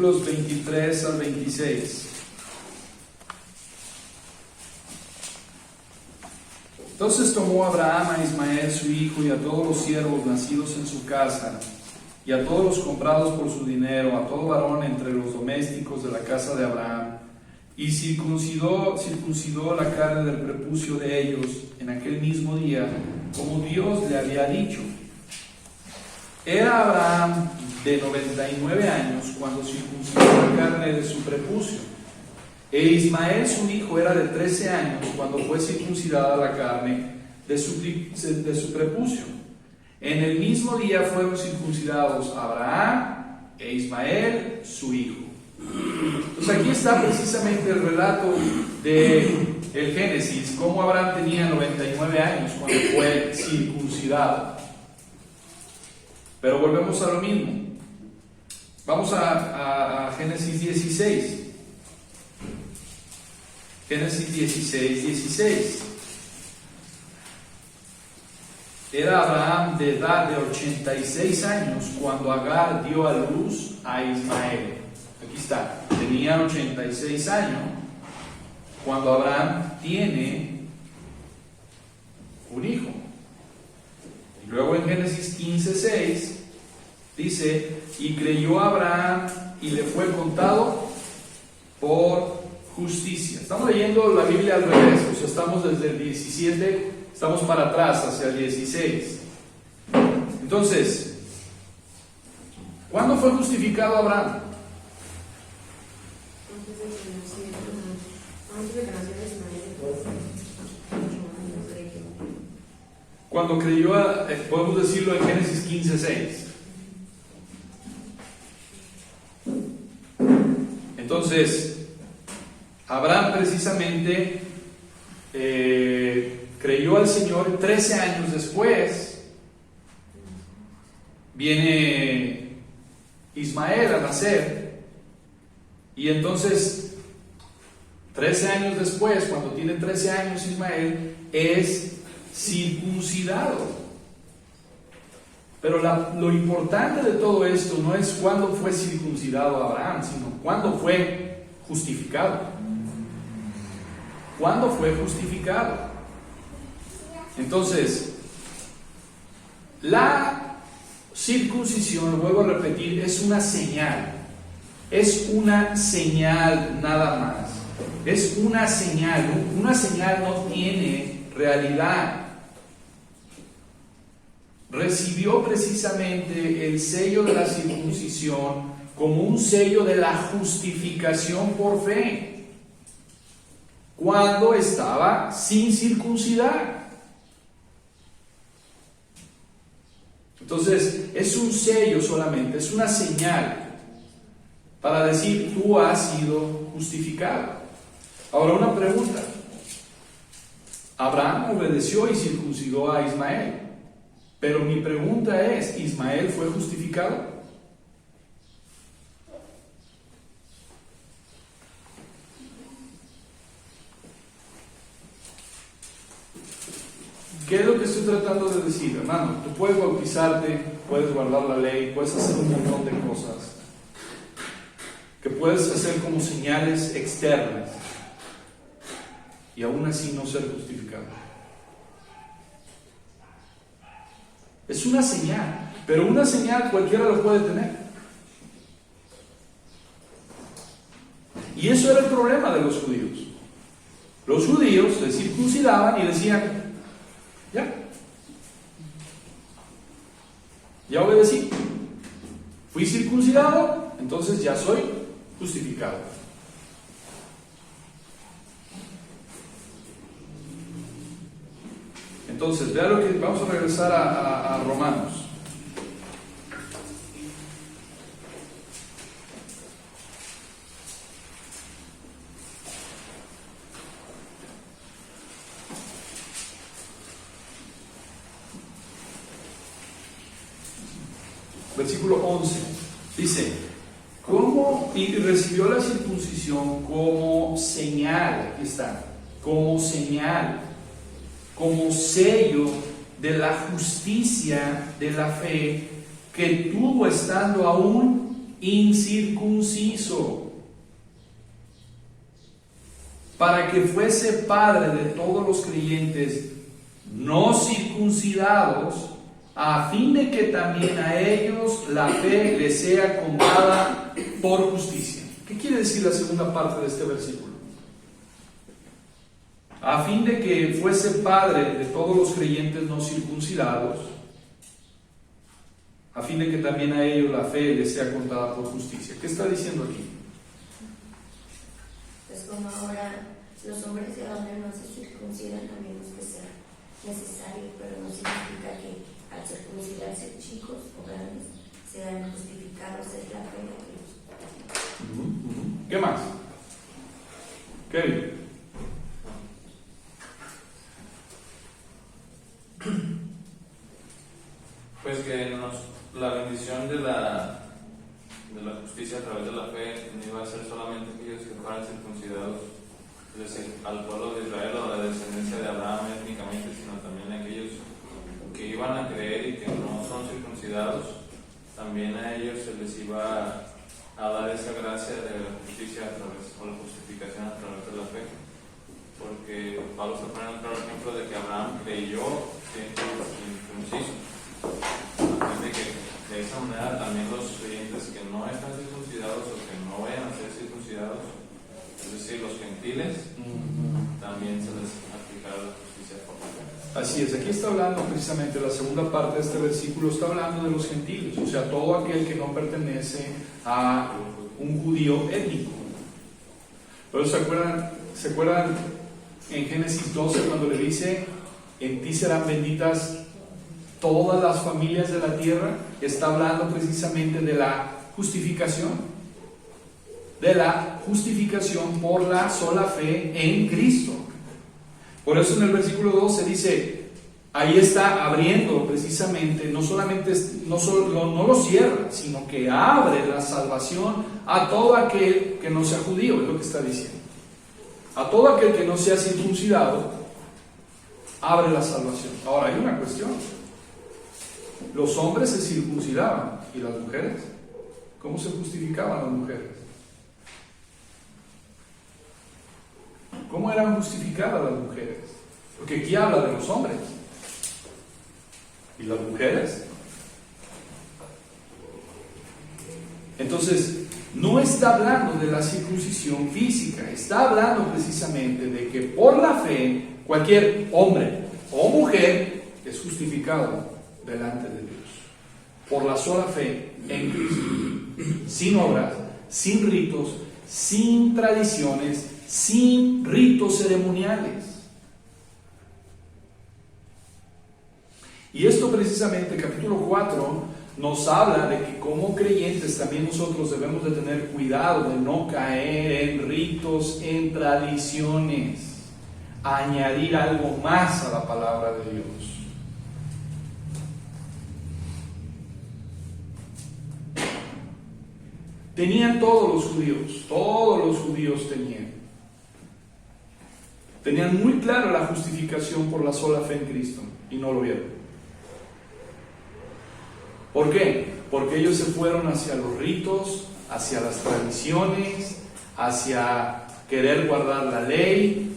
versículos 23 al 26. Entonces tomó Abraham a Ismael su hijo y a todos los siervos nacidos en su casa, y a todos los comprados por su dinero, a todo varón entre los domésticos de la casa de Abraham, y circuncidó la carne del prepucio de ellos en aquel mismo día, como Dios le había dicho. Era Abraham de 99 años cuando circuncidó la carne de su prepucio, e Ismael su hijo era de 13 años cuando fue circuncidada la carne de su prepucio. En el mismo día fueron circuncidados Abraham e Ismael su hijo. Entonces aquí está precisamente el relato del Génesis, cómo Abraham tenía 99 años cuando fue circuncidado. Pero volvemos a lo mismo. Vamos a Génesis 16. Génesis 16. Era Abraham de edad de 86 años cuando Agar dio a luz a Ismael. Aquí está, tenía 86 años cuando Abraham tiene un hijo. Y luego en Génesis 15:6 dice, y creyó Abraham y le fue contado por justicia. Estamos leyendo la Biblia al revés, o sea, estamos desde el 17, estamos para atrás hacia el 16. Entonces, ¿cuándo fue justificado Abraham? Cuando creyó, podemos decirlo en Génesis 15:6. Entonces, Abraham precisamente creyó al Señor. 13 años después viene Ismael a nacer, y entonces 13 años después, cuando tiene 13 años Ismael, es circuncidado. Pero lo importante de todo esto no es cuándo fue circuncidado Abraham, sino cuándo fue justificado. ¿Cuándo fue justificado? Entonces, la circuncisión, lo vuelvo a repetir, es una señal. Es una señal nada más. Es una señal. Una señal no tiene realidad. Recibió precisamente el sello de la circuncisión como un sello de la justificación por fe, cuando estaba sin circuncidar. Entonces, es un sello solamente, es una señal para decir, tú has sido justificado. Ahora, una pregunta. Abraham obedeció y circuncidó a Ismael, pero mi pregunta es, ¿Ismael fue justificado? ¿Qué es lo que estoy tratando de decir, hermano? Tú puedes bautizarte, puedes guardar la ley, puedes hacer un montón de cosas que puedes hacer como señales externas y aún así no ser justificado. Es una señal, pero una señal cualquiera lo puede tener. Y eso era el problema de los judíos. Los judíos se circuncidaban y decían, ya obedecí, fui circuncidado, entonces ya soy justificado. Entonces, vea lo que vamos a regresar a Romanos. Versículo 11 dice, ¿cómo? Y recibió la circuncisión como señal, aquí está, como señal, como sello de la justicia de la fe que tuvo estando aún incircunciso, para que fuese padre de todos los creyentes no circuncidados, a fin de que también a ellos la fe les sea contada por justicia. ¿Qué quiere decir la segunda parte de este versículo? A fin de que fuese padre de todos los creyentes no circuncidados, a fin de que también a ellos la fe les sea contada por justicia. ¿Qué está diciendo aquí? Pues como ahora los hombres y hombres no se circuncidan, a menos que sea necesario, pero no significa que al circuncidarse chicos o grandes sean justificados, es la fe de Cristo. ¿Qué más? Kevin. Pues que la bendición de la justicia a través de la fe no iba a ser solamente aquellos que fueran circuncidados, es decir, al pueblo de Israel o a la descendencia de Abraham étnicamente, sino también a aquellos que iban a creer y que no son circuncidados. También a ellos se les iba a dar esa gracia de la justicia a través, o la justificación a través de la fe, porque Pablo está poniendo un claro ejemplo de que Abraham creyó siendo incircunciso, a fin de que de esa manera también los creyentes que no están circuncidados o que no vayan a ser circuncidados, es decir, los gentiles, también se les aplicará la justicia por la fe. Así es, aquí está hablando precisamente la segunda parte de este versículo, está hablando de los gentiles, o sea, todo aquel que no pertenece a un judío étnico. Pero ¿se acuerdan en Génesis 12 cuando le dice, en ti serán benditas todas las familias de la tierra? Está hablando precisamente de la justificación por la sola fe en Cristo. Por eso en el versículo 2 se dice, ahí está abriendo precisamente, no lo cierra, sino que abre la salvación a todo aquel que no sea judío, es lo que está diciendo. A todo aquel que no sea circuncidado, abre la salvación. Ahora hay una cuestión. Los hombres se circuncidaban, ¿y las mujeres? ¿Cómo se justificaban las mujeres? ¿Cómo eran justificadas las mujeres? Porque aquí habla de los hombres. ¿Y las mujeres? Entonces, no está hablando de la circuncisión física, está hablando precisamente de que por la fe, cualquier hombre o mujer es justificado delante de Dios. Por la sola fe en Cristo. Sin obras, sin ritos, sin tradiciones, sin ritos ceremoniales. Y esto precisamente, capítulo 4, nos habla de que como creyentes también nosotros debemos de tener cuidado de no caer en ritos, en tradiciones, añadir algo más a la palabra de Dios. Tenían todos los judíos tenían muy clara la justificación por la sola fe en Cristo y no lo vieron. ¿Por qué? Porque ellos se fueron hacia los ritos, hacia las tradiciones, hacia querer guardar la ley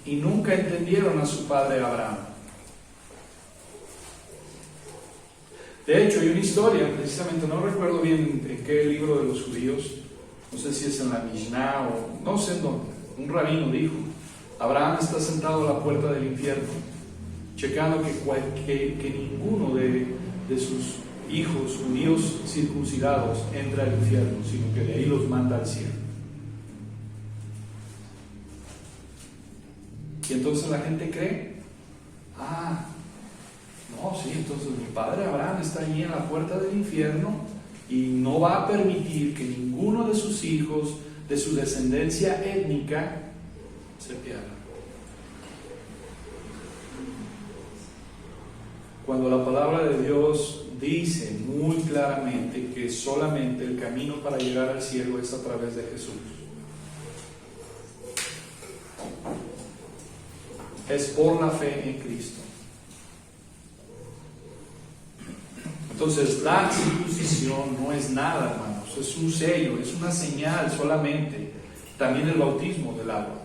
y nunca entendieron a su padre Abraham. De hecho, hay una historia, precisamente, no recuerdo bien en qué libro de los judíos, no sé si es en la Mishnah o no sé en dónde, un rabino dijo, Abraham está sentado a la puerta del infierno, checando que ninguno de sus hijos judíos circuncidados entra al infierno, sino que de ahí los manda al cielo. Y entonces la gente cree, no, sí, entonces mi padre Abraham está allí en la puerta del infierno y no va a permitir que ninguno de sus hijos, de su descendencia étnica, se pierda. Cuando la palabra de Dios dice muy claramente que solamente el camino para llegar al cielo es a través de Jesús. Es por la fe en Cristo. Entonces, la circuncisión no es nada, hermanos, es un sello, es una señal solamente. También el bautismo del agua.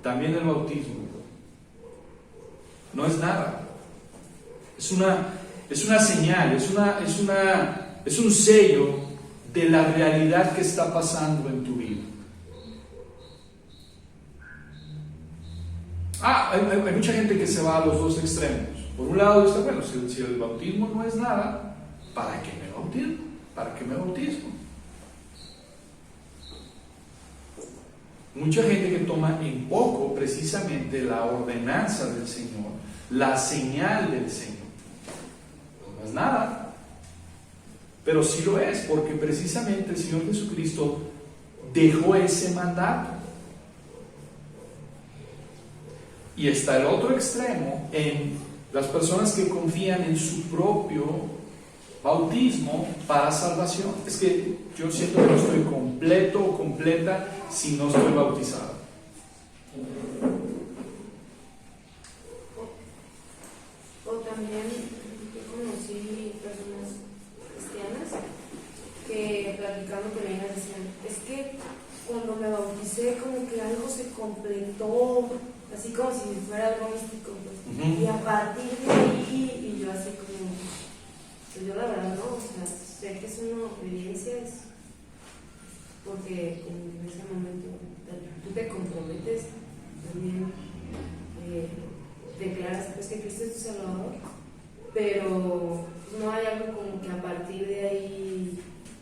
También el bautismo. No es nada. Es una señal, es un sello de la realidad que está pasando en tu vida. Hay mucha gente que se va a los dos extremos. Por un lado dice, bueno, si el bautismo no es nada, ¿para qué me bautizo? ¿Para qué me bautizo? Mucha gente que toma en poco precisamente la ordenanza del Señor, la señal del Señor. No es nada, pero sí lo es, porque precisamente el Señor Jesucristo dejó ese mandato. Y está el otro extremo en las personas que confían en su propio bautismo para salvación. Es que yo siento que no estoy completo o completa si no estoy bautizado. O también yo conocí personas cristianas que platicando con ellas decían, es que cuando me bauticé como que algo se completó, así como si fuera algo místico, pues. Y a partir de ahí, y yo así como, pues yo la verdad no, o sea, sé que es una obediencia, porque como en ese momento tú te comprometes, también declaras pues que Cristo es tu Salvador, pero no hay algo como que a partir de ahí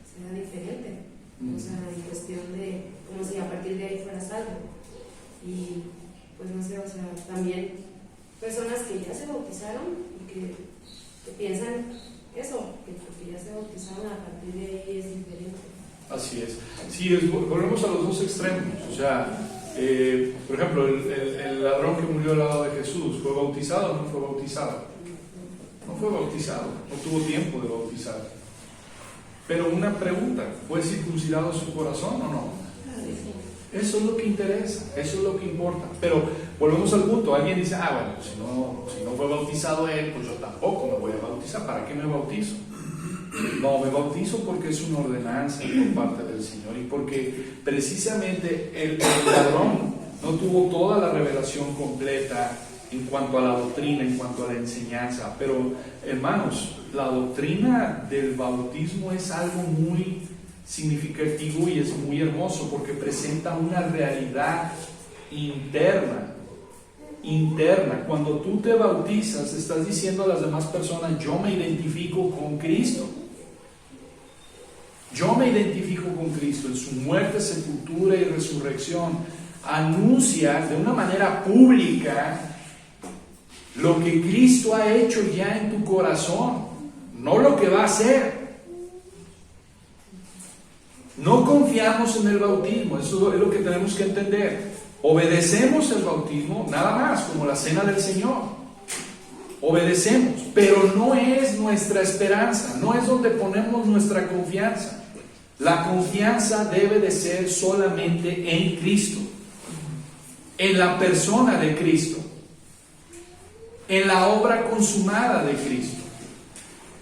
sea diferente, o sea, en cuestión de como si a partir de ahí fueras algo. Y pues no sé, o sea, también personas que ya se bautizaron y que piensan eso, que porque ya se bautizaron a partir de ahí es diferente. Así es. Sí, volvemos a los dos extremos. O sea, por ejemplo, el ladrón que murió al lado de Jesús, ¿fue bautizado o no fue bautizado? No fue bautizado, no tuvo tiempo de bautizar. Pero una pregunta, ¿fue circuncidado su corazón o no? Eso es lo que interesa, eso es lo que importa. Pero volvemos al punto, alguien dice, bueno, si no fue bautizado él, pues yo tampoco me voy a bautizar, ¿para qué me bautizo? No, me bautizo porque es una ordenanza por parte del Señor y porque precisamente el ladrón no tuvo toda la revelación completa en cuanto a la doctrina, en cuanto a la enseñanza. Pero, hermanos, la doctrina del bautismo es algo muy significativo y es muy hermoso porque presenta una realidad interna. Cuando tú te bautizas, estás diciendo a las demás personas, yo me identifico con Cristo. Yo me identifico con Cristo en su muerte, sepultura y resurrección. Anuncia de una manera pública lo que Cristo ha hecho ya en tu corazón, no lo que va a hacer. No confiamos en el bautismo, eso es lo que tenemos que entender. Obedecemos el bautismo, nada más, como la cena del Señor. Obedecemos, pero no es nuestra esperanza, no es donde ponemos nuestra confianza. La confianza debe de ser solamente en Cristo, en la persona de Cristo, en la obra consumada de Cristo.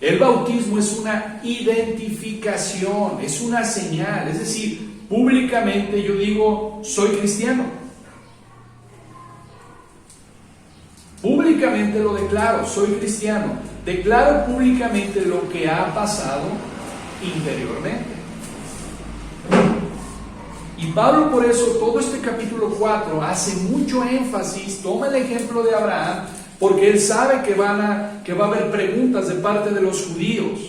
El bautismo es una identificación, es una señal, es decir, públicamente yo digo, soy cristiano. Públicamente lo declaro, soy cristiano. Declaro públicamente lo que ha pasado interiormente. Y Pablo por eso todo este capítulo 4 hace mucho énfasis, toma el ejemplo de Abraham, porque él sabe que va a haber preguntas de parte de los judíos.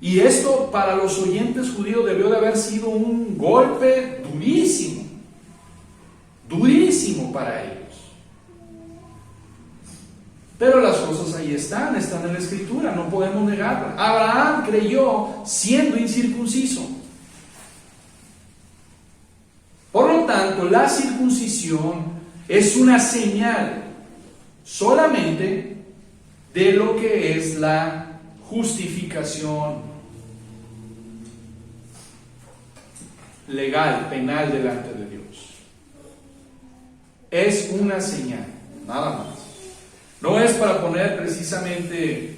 Y esto para los oyentes judíos debió de haber sido un golpe durísimo, durísimo para ellos. Pero las cosas ahí están en la Escritura, no podemos negarlas. Abraham creyó siendo incircunciso. Por lo tanto, la circuncisión es una señal solamente de lo que es la justificación legal, penal delante de Dios. Es una señal, nada más. No es para poner precisamente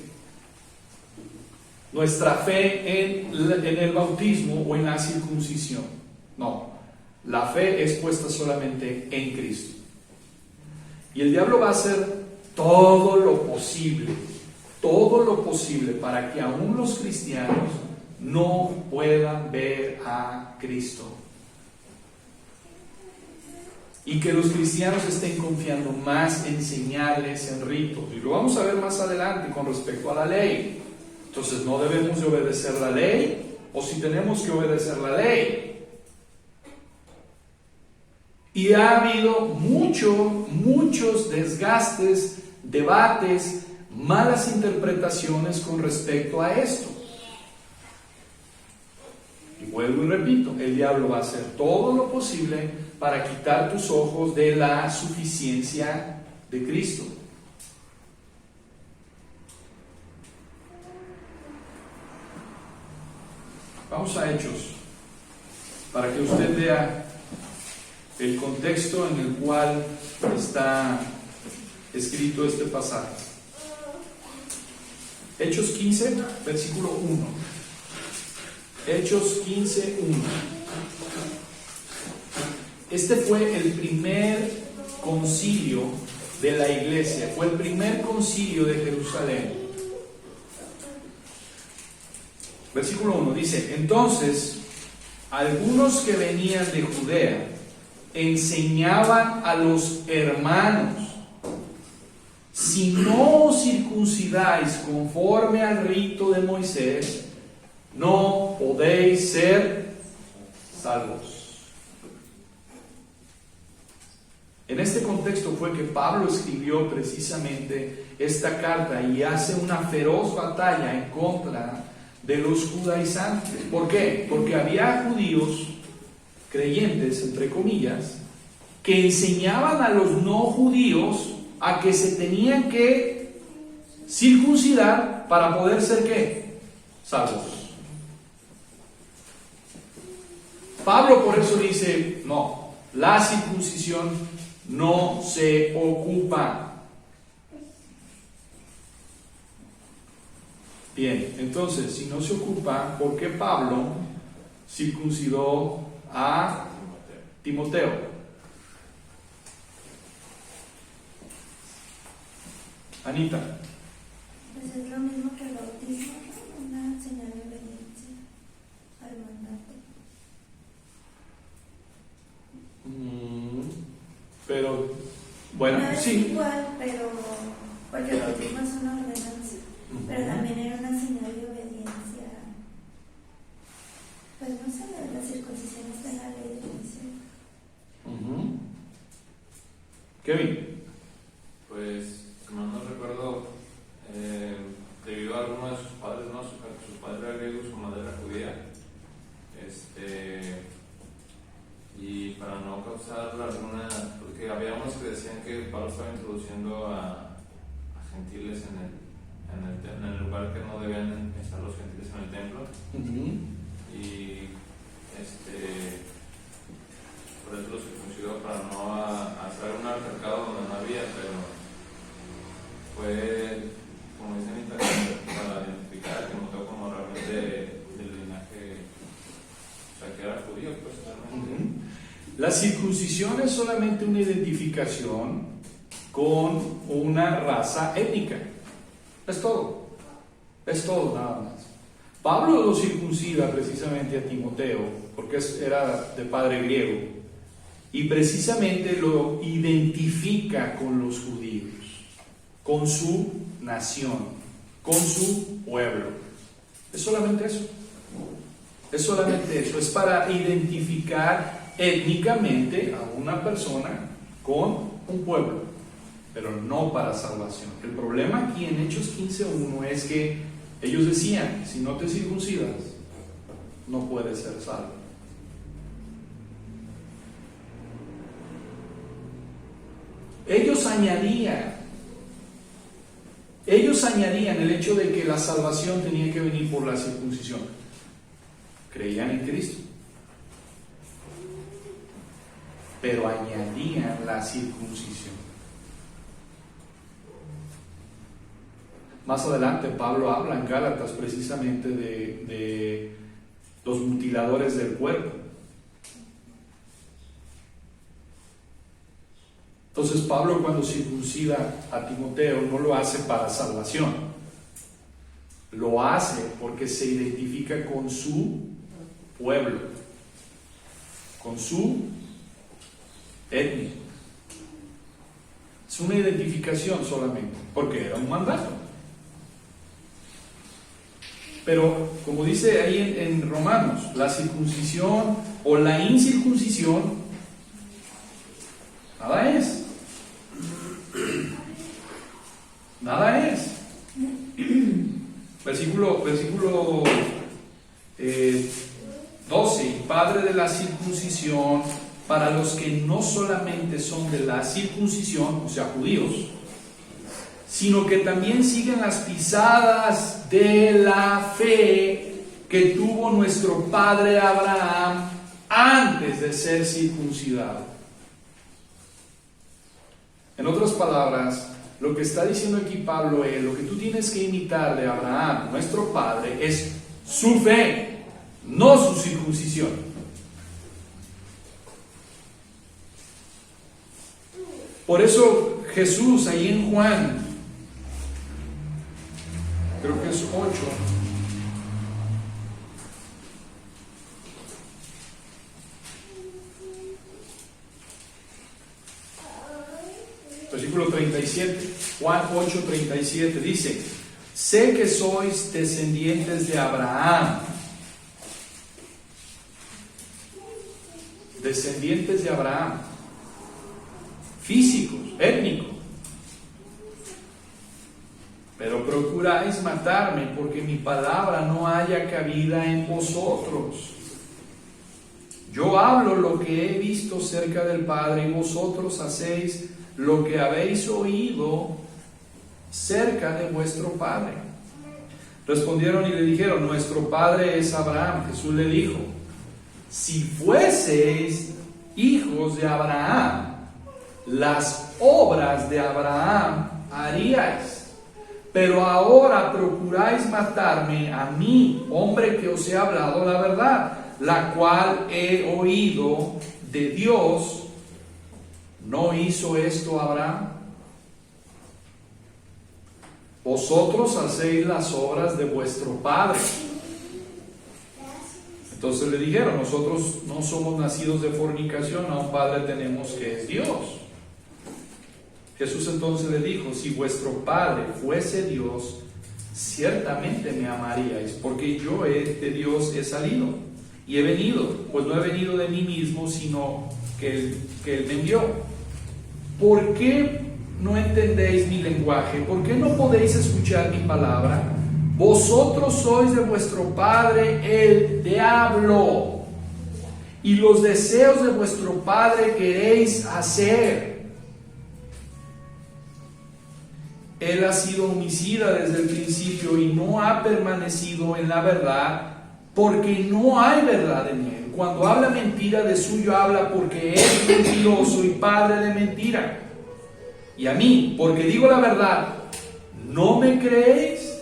nuestra fe en el bautismo o en la circuncisión. No, la fe es puesta solamente en Cristo. Y el diablo va a hacer todo lo posible para que aún los cristianos no puedan ver a Cristo. Y que los cristianos estén confiando más en señales, en ritos. Y lo vamos a ver más adelante con respecto a la ley. Entonces, ¿no debemos de obedecer la ley? ¿O si tenemos que obedecer la ley? Y ha habido muchos desgastes, debates, malas interpretaciones con respecto a esto. Y vuelvo y repito, el diablo va a hacer todo lo posible para quitar tus ojos de la suficiencia de Cristo. Vamos a Hechos, para que usted vea el contexto en el cual está escrito este pasaje. Hechos 15, versículo 1. Hechos 15, 1. Este fue el primer concilio de la iglesia, fue el primer concilio de Jerusalén. Versículo 1 dice: entonces, algunos que venían de Judea enseñaban a los hermanos: si no os circuncidáis conforme al rito de Moisés, no podéis ser salvos. En este contexto fue que Pablo escribió precisamente esta carta y hace una feroz batalla en contra de los judaizantes. ¿Por qué? Porque había judíos creyentes, entre comillas, que enseñaban a los no judíos a que se tenían que circuncidar para poder ser ¿qué? Salvos. Pablo por eso dice: no, la circuncisión no se ocupa. Bien, entonces, si no se ocupa, ¿por qué Pablo circuncidó a Timoteo? Anita. Pues es lo mismo que el bautismo, ¿no? Una señal de obediencia al mandato. Pero, bueno, no es sí. igual, pero porque el bautismo es una ordenanza, pero también era una señal de obediencia. Pues no sé, la circuncisión está en la ley de Moisés. Kevin. Pues, si mal no recuerdo, debido a alguno de sus padres, ¿no? Sus padres eran griegos, su madre era judía. Y para no causar alguna, porque había unos que decían que Pablo estaba introduciendo a gentiles en el lugar que no debían estar los gentiles en el templo. Y por eso los circuncidó, para no hacer un altercado donde no había, pero fue, como dicen, para identificar que Timoteo como realmente del linaje, o sea, que era judío, pues realmente. La circuncisión es solamente una identificación con una raza étnica. Es todo nada más. Pablo lo circuncida precisamente a Timoteo porque era de padre griego y precisamente lo identifica con los judíos, con su nación, con su pueblo. Es solamente eso. Es para identificar étnicamente a una persona con un pueblo, pero no para salvación. El problema aquí en Hechos 15:1 es que ellos decían: si no te circuncidas, no puedes ser salvo. Ellos añadían el hecho de que la salvación tenía que venir por la circuncisión. Creían en Cristo, pero añadían la circuncisión. más adelante Pablo habla en Gálatas precisamente de los mutiladores del cuerpo. Entonces Pablo, cuando circuncida a Timoteo, no lo hace para salvación, lo hace porque se identifica con su pueblo, con su etnia. Es una identificación solamente, porque era un mandato. Pero, como dice ahí en Romanos, la circuncisión o la incircuncisión, nada es. Nada es. Versículo 12, Padre de la circuncisión, para los que no solamente son de la circuncisión, o sea, judíos, sino que también siguen las pisadas de la fe que tuvo nuestro padre Abraham antes de ser circuncidado. En otras palabras, lo que está diciendo aquí Pablo es: lo que tú tienes que imitar de Abraham, nuestro padre, es su fe, no su circuncisión. Por eso Jesús, ahí en Juan, creo que es 8, versículo 37, Juan 8, 37, dice: sé que sois descendientes de Abraham, descendientes de Abraham, físicos, étnicos, pero procuráis matarme porque mi palabra no haya cabida en vosotros. Yo hablo lo que he visto cerca del Padre, y vosotros hacéis lo que habéis oído cerca de vuestro padre. Respondieron y le dijeron: nuestro padre es Abraham. Jesús le dijo: si fueseis hijos de Abraham, las obras de Abraham haríais. Pero ahora procuráis matarme a mí, hombre que os he hablado la verdad, la cual he oído de Dios. ¿No hizo esto Abraham? Vosotros hacéis las obras de vuestro padre. Entonces le dijeron: nosotros no somos nacidos de fornicación, a un padre tenemos que es Dios. Jesús entonces le dijo: si vuestro padre fuese Dios, ciertamente me amaríais, porque yo de Dios he salido y he venido, pues no he venido de mí mismo, sino que Él me envió. ¿Por qué no entendéis mi lenguaje? ¿Por qué no podéis escuchar mi palabra? Vosotros sois de vuestro padre el diablo, y los deseos de vuestro padre queréis hacer. Él ha sido homicida desde el principio y no ha permanecido en la verdad, porque no hay verdad en él. Cuando habla mentira, de suyo habla, porque es mentiroso y padre de mentira. Y a mí, porque digo la verdad, ¿no me creéis?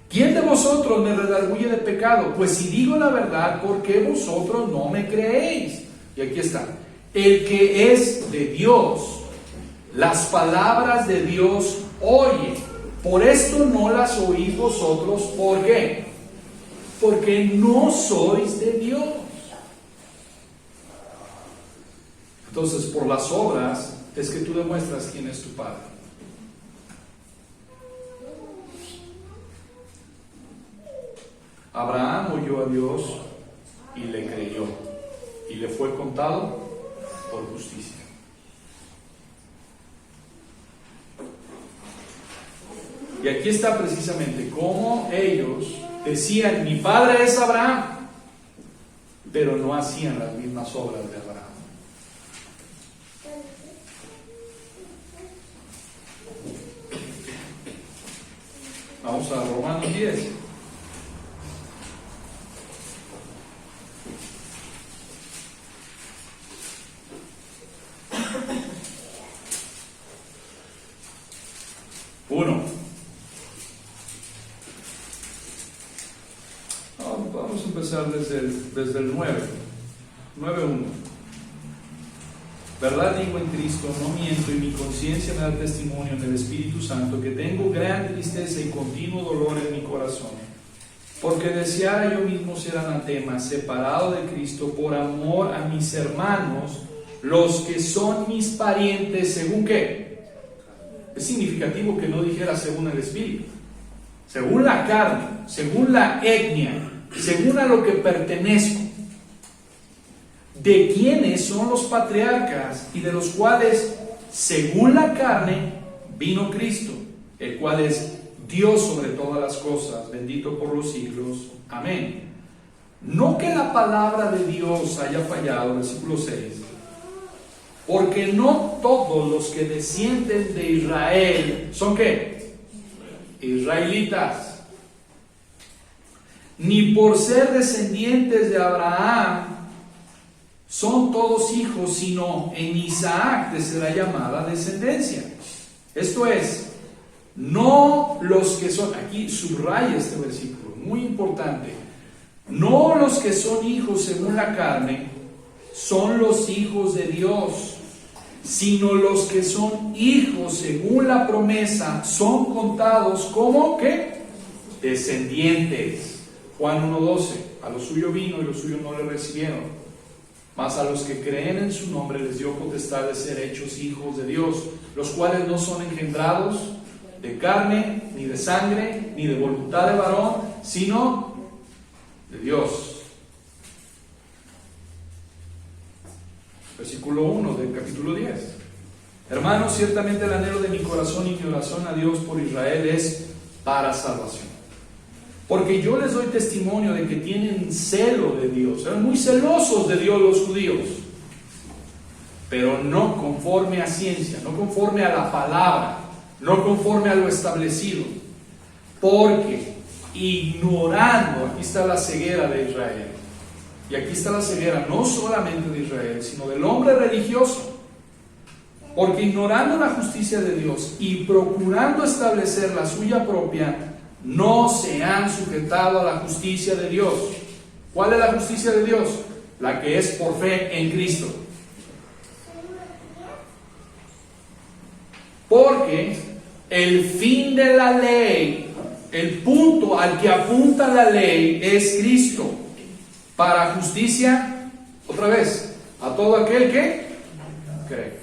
¿Quién de vosotros me redarguye de pecado? Pues si digo la verdad, ¿por qué vosotros no me creéis? Y aquí está: el que es de Dios, las palabras de Dios oye. Por esto no las oís vosotros. ¿Por qué? Porque no sois de Dios. Entonces, por las obras es que tú demuestras quién es tu Padre. Abraham oyó a Dios y le creyó, y le fue contado por justicia. Y aquí está precisamente cómo ellos decían: mi padre es Abraham, pero no hacían las mismas obras de Abraham. Vamos a Romanos 10. comenzar desde el 9:1. Verdad digo en Cristo, no miento, y mi conciencia me da testimonio en el Espíritu Santo que tengo gran tristeza y continuo dolor en mi corazón, porque deseara yo mismo ser anatema, separado de Cristo, por amor a mis hermanos, los que son mis parientes, ¿según qué? Es significativo que no dijera según el Espíritu, según la carne, según la etnia, según a lo que pertenezco, de quienes son los patriarcas y de los cuales, según la carne, vino Cristo, el cual es Dios sobre todas las cosas, bendito por los siglos. Amén. No que la palabra de Dios haya fallado, versículo 6, porque no todos los que descienden de Israel son ¿qué? Israelitas. Ni por ser descendientes de Abraham son todos hijos, sino en Isaac te será llamada descendencia. Esto es, no los que son, aquí subraya este versículo, muy importante, no los que son hijos según la carne son los hijos de Dios, sino los que son hijos según la promesa son contados como ¿qué? Descendientes. Juan 1:12, a lo suyo vino y los suyos no le recibieron. Mas a los que creen en su nombre les dio potestad de ser hechos hijos de Dios, los cuales no son engendrados de carne, ni de sangre, ni de voluntad de varón, sino de Dios. Versículo 1 del capítulo 10. Hermanos, ciertamente el anhelo de mi corazón y mi oración a Dios por Israel es para salvación. Porque yo les doy testimonio de que tienen celo de Dios, eran muy celosos de Dios los judíos, pero no conforme a ciencia, no conforme a la palabra, no conforme a lo establecido, porque ignorando, aquí está la ceguera de Israel, y aquí está la ceguera no solamente de Israel, sino del hombre religioso, porque ignorando la justicia de Dios y procurando establecer la suya propia, no se han sujetado a la justicia de Dios. ¿Cuál es la justicia de Dios? La que es por fe en Cristo. Porque el fin de la ley, el punto al que apunta la ley es Cristo, para justicia, otra vez, a todo aquel que cree.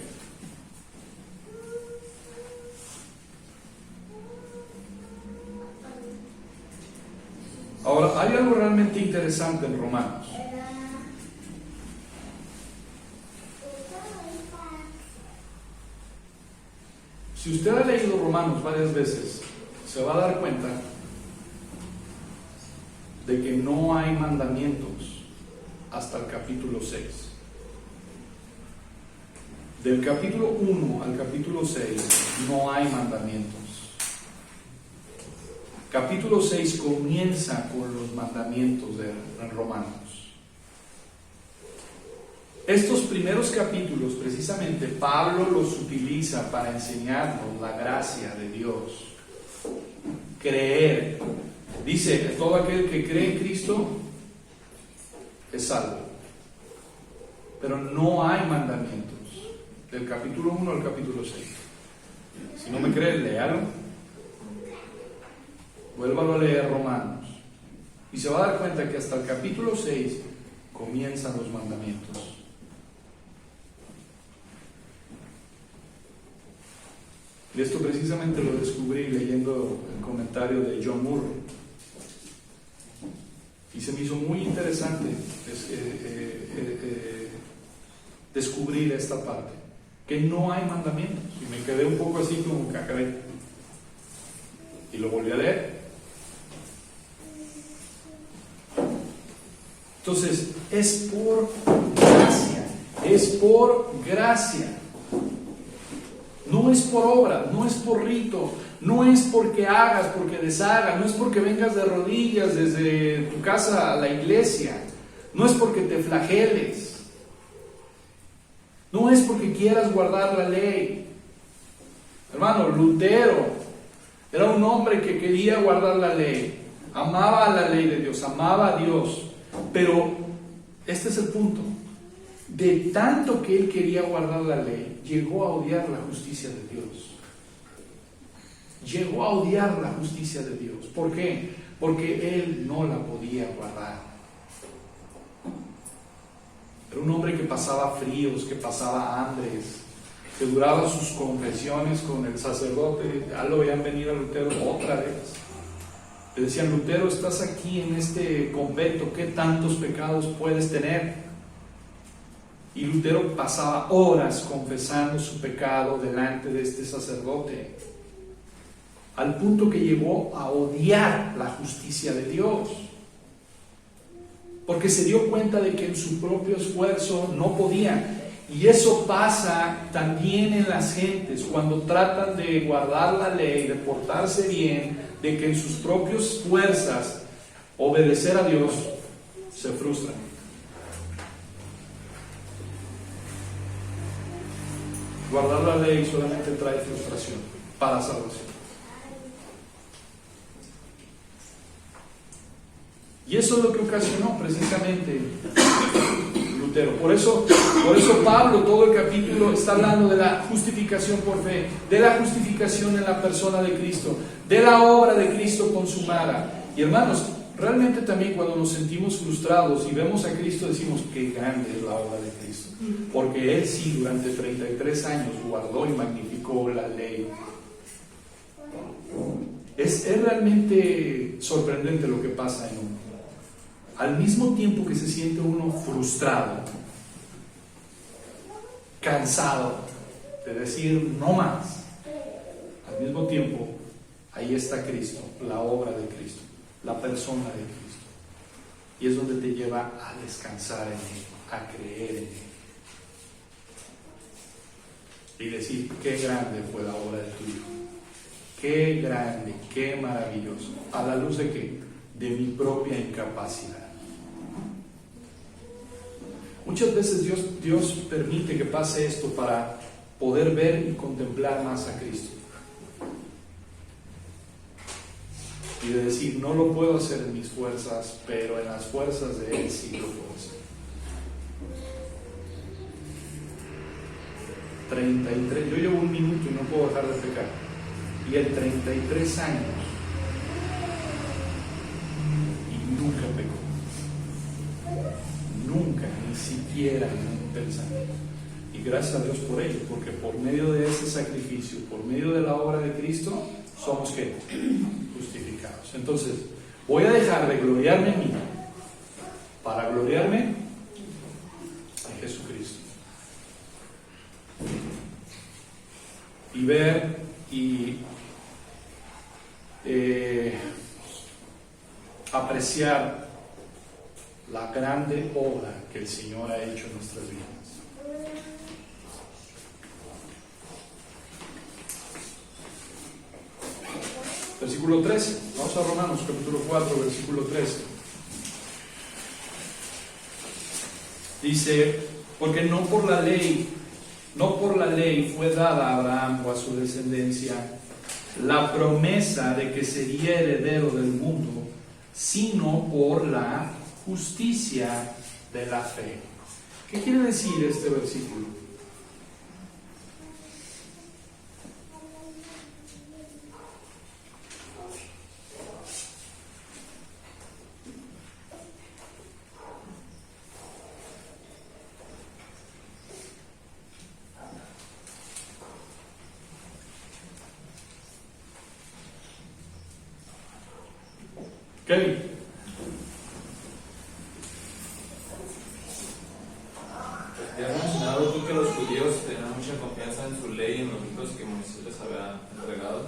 Ahora, hay algo realmente interesante en Romanos. Si usted ha leído Romanos varias veces, se va a dar cuenta de que no hay mandamientos hasta el capítulo 6. Del capítulo 1 al capítulo 6 no hay mandamientos. Capítulo 6 comienza con los mandamientos de Romanos. Estos primeros capítulos, precisamente, Pablo los utiliza para enseñarnos la gracia de Dios. Creer. Dice, todo aquel que cree en Cristo es salvo. Pero no hay mandamientos. Del capítulo 1 al capítulo 6. Si no me creen, léalo. Vuélvalo a leer Romanos y se va a dar cuenta que hasta el capítulo 6 comienzan los mandamientos. Y esto precisamente lo descubrí leyendo el comentario de John Murray y se me hizo muy interesante descubrir esta parte, que no hay mandamientos, y me quedé un poco así como cacaré y lo volví a leer. Entonces, es por gracia, no es por obra, no es por rito, no es porque hagas, porque deshagas, no es porque vengas de rodillas desde tu casa a la iglesia, no es porque te flageles, no es porque quieras guardar la ley. Hermano, Lutero era un hombre que quería guardar la ley, amaba la ley de Dios, amaba a Dios, Pero este es el punto. De tanto que él quería guardar la ley, llegó a odiar la justicia de Dios. Llegó a odiar la justicia de Dios. ¿Por qué? Porque él no la podía guardar. Era un hombre que pasaba fríos, que pasaba hambres, que duraba sus confesiones con el sacerdote. Ya lo veían venir a Lutero otra vez. Le decían: Lutero, estás aquí en este convento, ¿qué tantos pecados puedes tener? Y Lutero pasaba horas confesando su pecado delante de este sacerdote, al punto que llegó a odiar la justicia de Dios, porque se dio cuenta de que en su propio esfuerzo no podía. Y eso pasa también en las gentes cuando tratan de guardar la ley, de portarse bien, de que en sus propias fuerzas obedecer a Dios, se frustran. Guardar la ley solamente trae frustración para salvación. Y eso es lo que ocasionó precisamente Lutero. Por eso Pablo, todo el capítulo, está hablando de la justificación por fe, de la justificación en la persona de Cristo, de la obra de Cristo consumada. Y hermanos, realmente también cuando nos sentimos frustrados y vemos a Cristo, decimos: qué grande es la obra de Cristo. Porque Él sí, durante 33 años guardó y magnificó la ley. Es realmente sorprendente lo que pasa en uno. Al mismo tiempo que se siente uno frustrado, cansado de decir no más, al mismo tiempo ahí está Cristo, la obra de Cristo, la persona de Cristo. Y es donde te lleva a descansar en Él, a creer en Él. Y decir: qué grande fue la obra de tu Hijo. Qué grande, qué maravilloso. ¿A la luz de qué? De mi propia incapacidad. Muchas veces Dios permite que pase esto para poder ver y contemplar más a Cristo. Y de decir: no lo puedo hacer en mis fuerzas, pero en las fuerzas de Él sí lo puedo hacer. 33, yo llevo 1 minuto y no puedo dejar de pecar. Y el 33 años y nunca pecó. Nunca, ni siquiera en un pensamiento. Y gracias a Dios por ello, porque por medio de ese sacrificio, por medio de la obra de Cristo, somos ¿qué? Justificados. Entonces, voy a dejar de gloriarme en mí para gloriarme en Jesucristo. Y ver y apreciar la grande obra que el Señor ha hecho en nuestras vidas. Versículo 13. Vamos a Romanos capítulo 4, versículo 13. Dice: porque no por la ley fue dada a Abraham o a su descendencia la promesa de que sería heredero del mundo, sino por la justicia de la fe. ¿Qué quiere decir este versículo? Kevin. Ya has mencionado tú que los judíos tenían mucha confianza en su ley y en los ritos que Moisés les había entregado.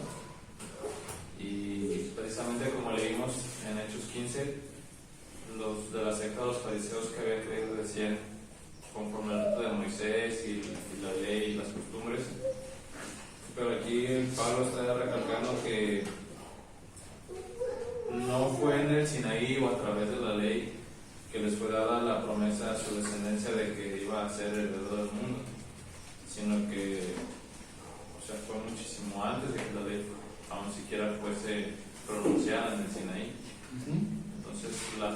Y precisamente como leímos en Hechos 15, los de la secta de los fariseos que habían creído decían: conforme al rito de Moisés y la ley y las costumbres. Pero aquí Pablo está recalcando que no fue en el Sinaí o a través de la ley que les fue dada la promesa a su descendencia de que iba a ser heredero del mundo, sino que fue muchísimo antes de que la ley aún siquiera fuese pronunciada en el Sinaí. Entonces la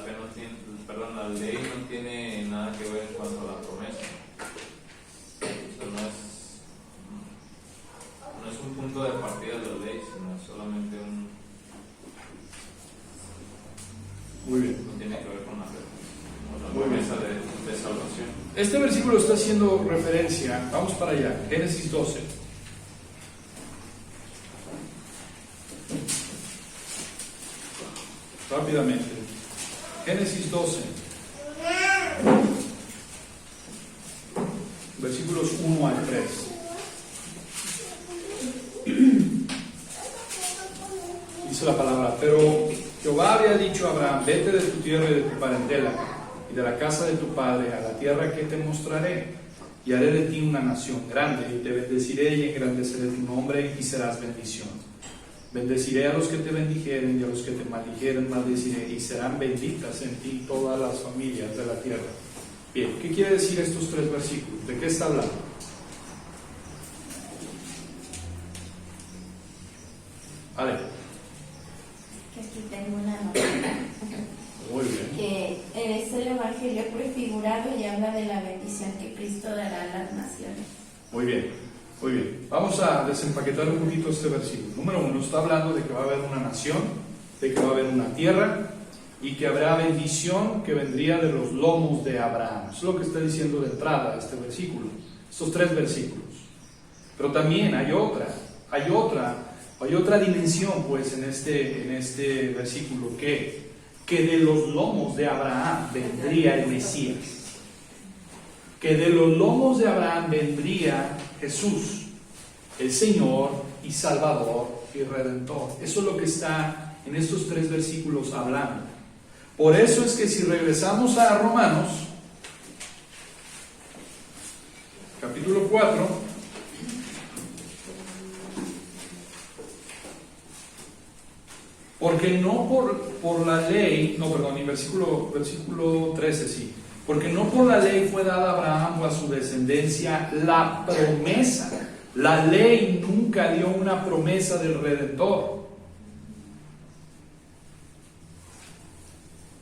este versículo está haciendo referencia, vamos para allá, Génesis 12. Rápidamente, Génesis 12, versículos 1 al 3. Dice la palabra: pero Jehová había dicho a Abraham: vete de tu tierra y de tu parentela y de la casa de tu padre a la tierra que te mostraré, y haré de ti una nación grande, y te bendeciré y engrandeceré tu nombre, y serás bendición. Bendeciré a los que te bendijeren, y a los que te maldijeren maldeciré, y serán benditas en ti todas las familias de la tierra. Bien, ¿qué quiere decir estos 3 versículos? ¿De qué está hablando? Vale. Que aquí tengo una nota. Muy bien. Que es el Evangelio prefigurado y habla de la bendición que Cristo dará a las naciones. Muy bien, muy bien. Vamos a desempaquetar un poquito este versículo. Número 1, está hablando de que va a haber una nación, de que va a haber una tierra y que habrá bendición que vendría de los lomos de Abraham. Eso es lo que está diciendo de entrada este versículo, estos 3 versículos. Pero también hay otra dimensión, pues, en este versículo, que de los lomos de Abraham vendría el Mesías, que de los lomos de Abraham vendría Jesús, el Señor y Salvador y Redentor. Eso es lo que está en estos 3 versículos hablando. Por eso es que si regresamos a Romanos, capítulo 4, porque no por la ley, en versículo 13, sí. Porque no por la ley fue dada a Abraham o a su descendencia la promesa. La ley nunca dio una promesa del Redentor,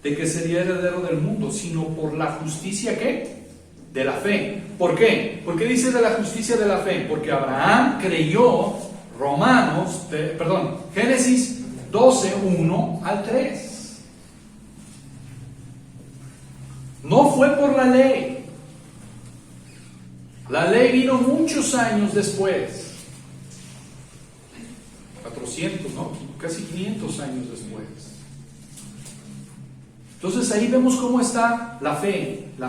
de que sería heredero del mundo, sino por la justicia, ¿qué? De la fe. ¿Por qué? ¿Por qué dice de la justicia de la fe? Porque Abraham creyó, Génesis 12, 1 al 3. No fue por la ley. La ley vino muchos años después. 400, ¿no? Casi 500 años después. Entonces ahí vemos cómo está la fe. La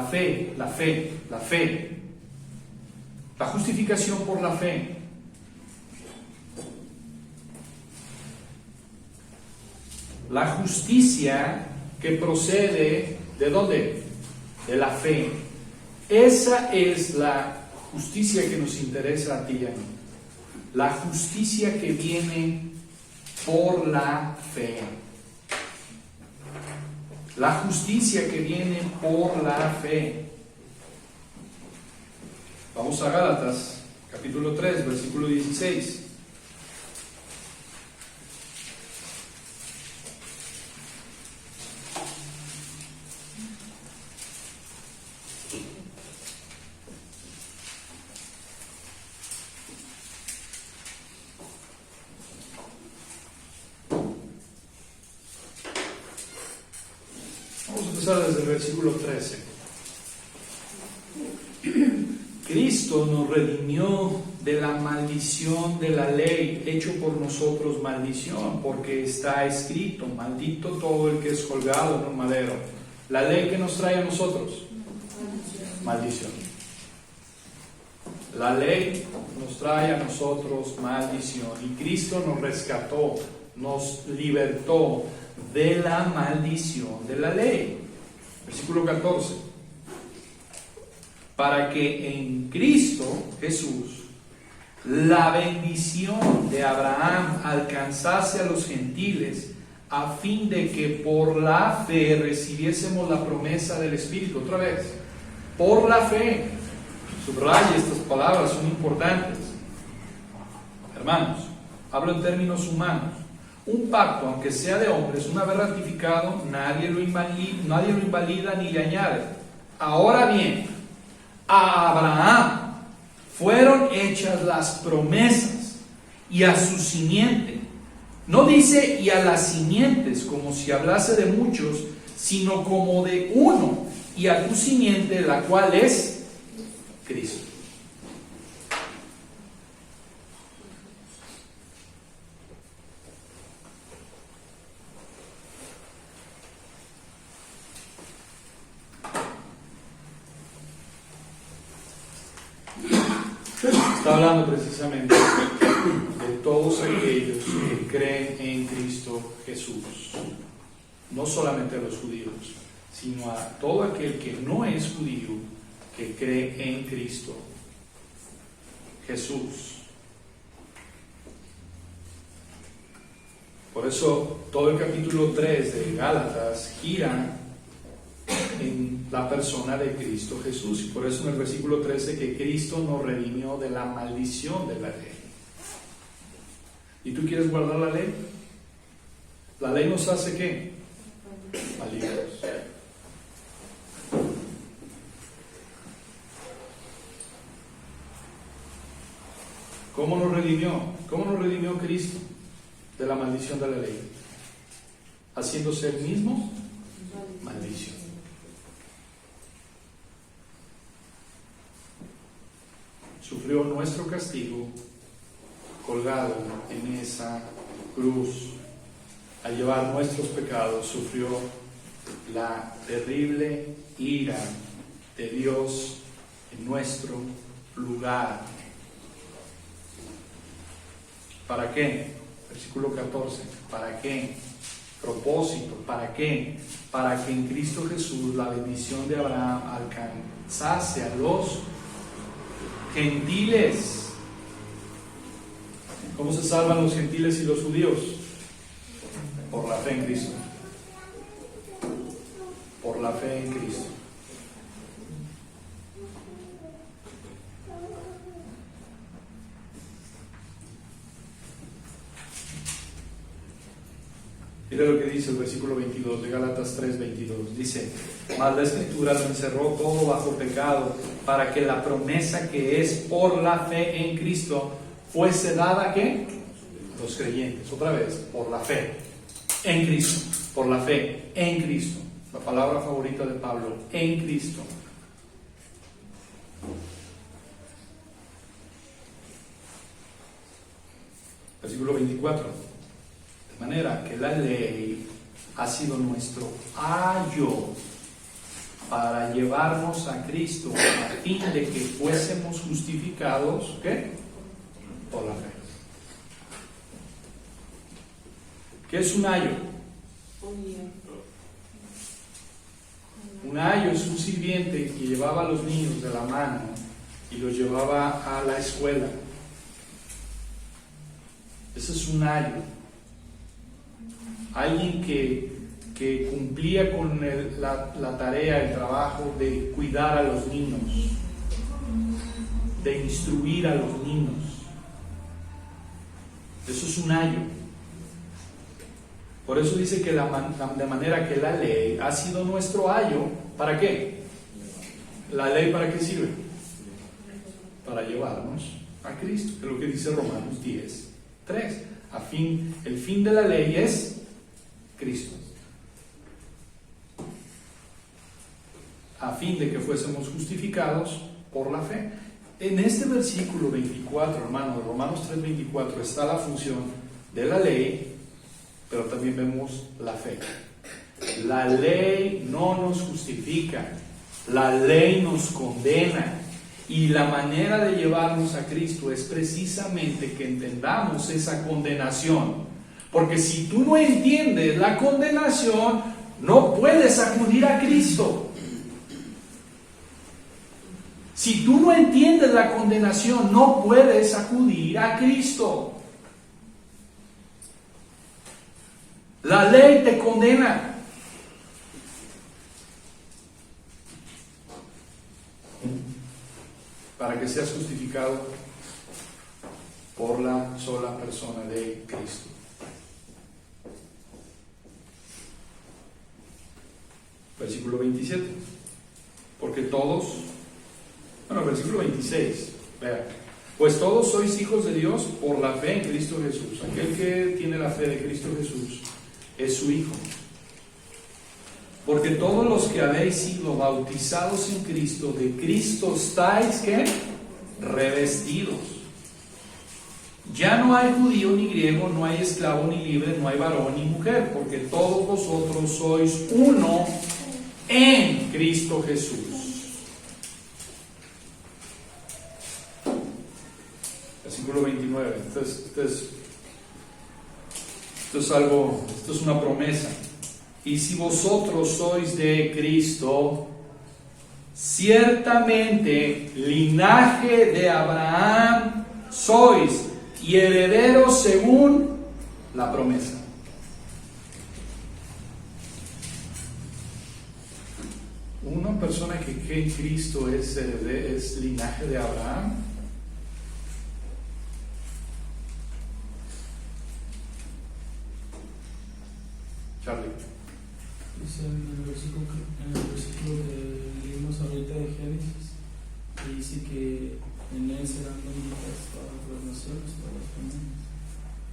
justificación por la fe. La justicia que procede ¿de dónde? De la fe. Esa es la justicia que nos interesa a ti y a mí. La justicia que viene por la fe. La justicia que viene por la fe. Vamos a Gálatas, capítulo 3, versículo 16. Desde el versículo 13. Cristo nos redimió de la maldición de la ley, hecho por nosotros maldición, porque está escrito: maldito todo el que es colgado en un madero. La ley que nos trae a nosotros, maldición. La ley nos trae a nosotros maldición, y Cristo nos rescató, nos libertó de la maldición de la ley. Versículo 14. Para que en Cristo Jesús la bendición de Abraham alcanzase a los gentiles, a fin de que por la fe recibiésemos la promesa del Espíritu. Otra vez, por la fe. Subraya, estas palabras son importantes. Hermanos, hablo en términos humanos. Un pacto, aunque sea de hombres, una vez ratificado, nadie lo invalida ni le añade. Ahora bien, a Abraham fueron hechas las promesas, y a su simiente. No dice y a las simientes, como si hablase de muchos, sino como de uno, y a tu simiente, la cual es Cristo. Está hablando precisamente de todos aquellos que creen en Cristo Jesús. No solamente a los judíos, sino a todo aquel que no es judío, que cree en Cristo Jesús. Por eso todo el capítulo 3 de Gálatas gira en la persona de Cristo Jesús. Y por eso en el versículo 13 que Cristo nos redimió de la maldición de la ley. ¿Y tú quieres guardar la ley? ¿La ley nos hace qué? Malditos. ¿Cómo nos redimió? ¿Cómo nos redimió Cristo de la maldición de la ley? Haciéndose él mismo maldición. Sufrió nuestro castigo colgado en esa cruz. Al llevar nuestros pecados, sufrió la terrible ira de Dios en nuestro lugar. ¿Para qué? Versículo 14. ¿Para qué? Propósito. ¿Para qué? Para que en Cristo Jesús la bendición de Abraham alcanzase a los gentiles. ¿Cómo se salvan los gentiles y los judíos? Por la fe en Cristo. Por la fe en Cristo. Mira lo que dice el versículo 22 de Gálatas 3:22. Dice: mas la Escritura lo encerró todo bajo pecado, para que la promesa que es por la fe en Cristo fuese dada ¿a qué? Los creyentes. Otra vez, por la fe en Cristo. Por la fe en Cristo. La palabra favorita de Pablo, en Cristo. Versículo 24. De manera que la ley ha sido nuestro ayo para llevarnos a Cristo a fin de que fuésemos justificados, ¿qué? Por la fe. ¿Qué es un ayo? Un ayo es un sirviente que llevaba a los niños de la mano y los llevaba a la escuela. Ese es un ayo. Alguien que cumplía con la tarea, el trabajo de cuidar a los niños, de instruir a los niños. Eso es un ayo. Por eso dice que de manera que la ley ha sido nuestro ayo. ¿Para qué? ¿La ley para qué sirve? Para llevarnos a Cristo. Es lo que dice Romanos 10:3. El fin de la ley es Cristo. A fin de que fuésemos justificados por la fe. En este versículo 24, hermano, Romanos 3:24, está la función de la ley, pero también vemos la fe. La ley no nos justifica, la ley nos condena. Y la manera de llevarnos a Cristo es precisamente que entendamos esa condenación. Porque si tú no entiendes la condenación, no puedes acudir a Cristo. Si tú no entiendes la condenación, no puedes acudir a Cristo. La ley te condena. Para que seas justificado por la sola persona de Cristo. Versículo 27. Porque versículo 26. Vean. Pues todos sois hijos de Dios por la fe en Cristo Jesús. Aquel que tiene la fe de Cristo Jesús es su hijo. Porque todos los que habéis sido bautizados en Cristo, de Cristo estáis, ¿qué? Revestidos. Ya no hay judío ni griego, no hay esclavo ni libre, no hay varón ni mujer, porque todos vosotros sois uno en Cristo Jesús. Versículo 29. Esto es una promesa. Y si vosotros sois de Cristo, ciertamente linaje de Abraham sois y herederos según la promesa. Una persona que cree en Cristo es linaje de Abraham. Charlie. Dice en el versículo que leímos ahorita de Génesis, que dice que en él serán benditas todas las naciones, todas las familias.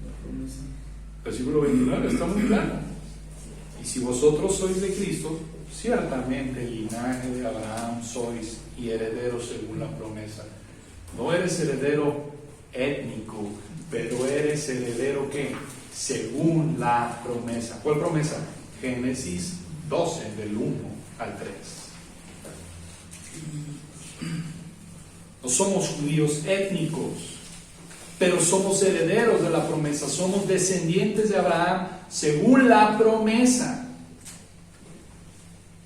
La promesa. Versículo 29, está muy claro. Y si vosotros sois de Cristo, ciertamente el linaje de Abraham sois y herederos según la promesa. No eres heredero étnico, pero eres heredero ¿qué? Según la promesa. ¿Cuál promesa? Génesis 12, del 1 al 3. No somos judíos étnicos, pero somos herederos de la promesa. Somos descendientes de Abraham según la promesa.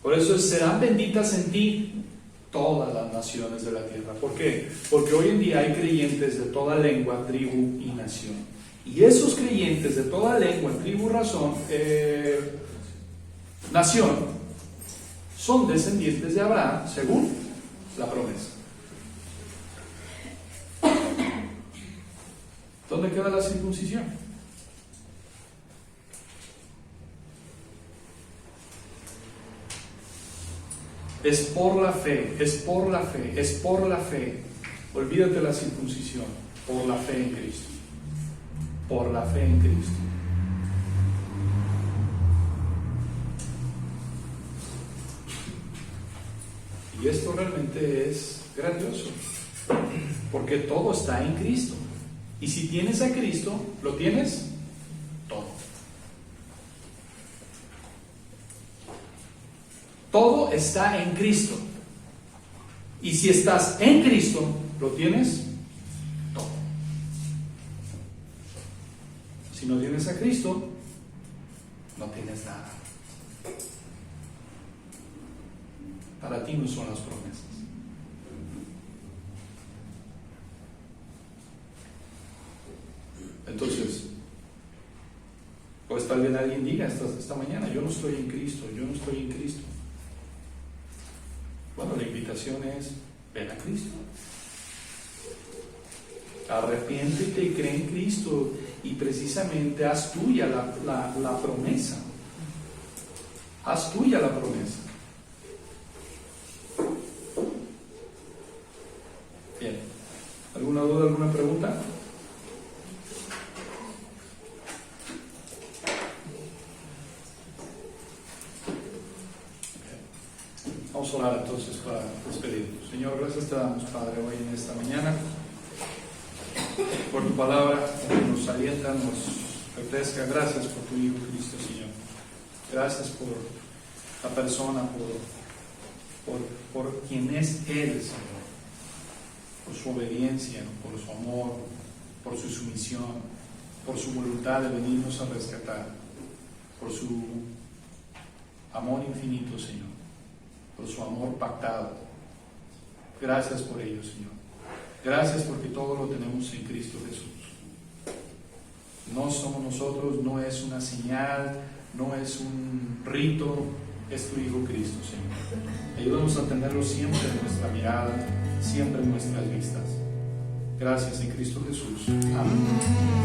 Por eso serán benditas en ti todas las naciones de la tierra. ¿Por qué? Porque hoy en día hay creyentes de toda lengua, tribu y nación. Y esos creyentes de toda lengua, tribu, nación, son descendientes de Abraham según la promesa. ¿Dónde queda la circuncisión? Es por la fe, es por la fe, es por la fe. Olvídate la circuncisión, por la fe en Cristo. Por la fe en Cristo. Y esto realmente es grandioso, porque todo está en Cristo. Y si tienes a Cristo, lo tienes todo. Todo está en Cristo. Y si estás en Cristo, lo tienes todo. Si no tienes a Cristo, no tienes nada. Para ti no son las promesas. Entonces, pues tal vez alguien diga esta mañana, yo no estoy en Cristo, yo no estoy en Cristo. Bueno, la invitación es, ven a Cristo. Arrepiéntete y cree en Cristo y precisamente haz tuya la promesa. Haz tuya la promesa. Bien. ¿Alguna duda, alguna pregunta? Vamos a orar entonces para despedirnos. Señor, gracias te damos, Padre, hoy en esta mañana por tu palabra que nos alienta, nos refresca. Gracias por tu Hijo Cristo, Señor. Gracias por la persona, por quien es Él, Señor, por su obediencia, por su amor, por su sumisión, por su voluntad de venirnos a rescatar, por su amor infinito, Señor, por su amor pactado. Gracias por ello, Señor. Gracias porque todo lo tenemos en Cristo Jesús. No somos nosotros, no es una señal, no es un rito, es tu Hijo Cristo, Señor. Ayúdanos a tenerlo siempre en nuestra mirada, siempre en nuestras vistas. Gracias en Cristo Jesús. Amén.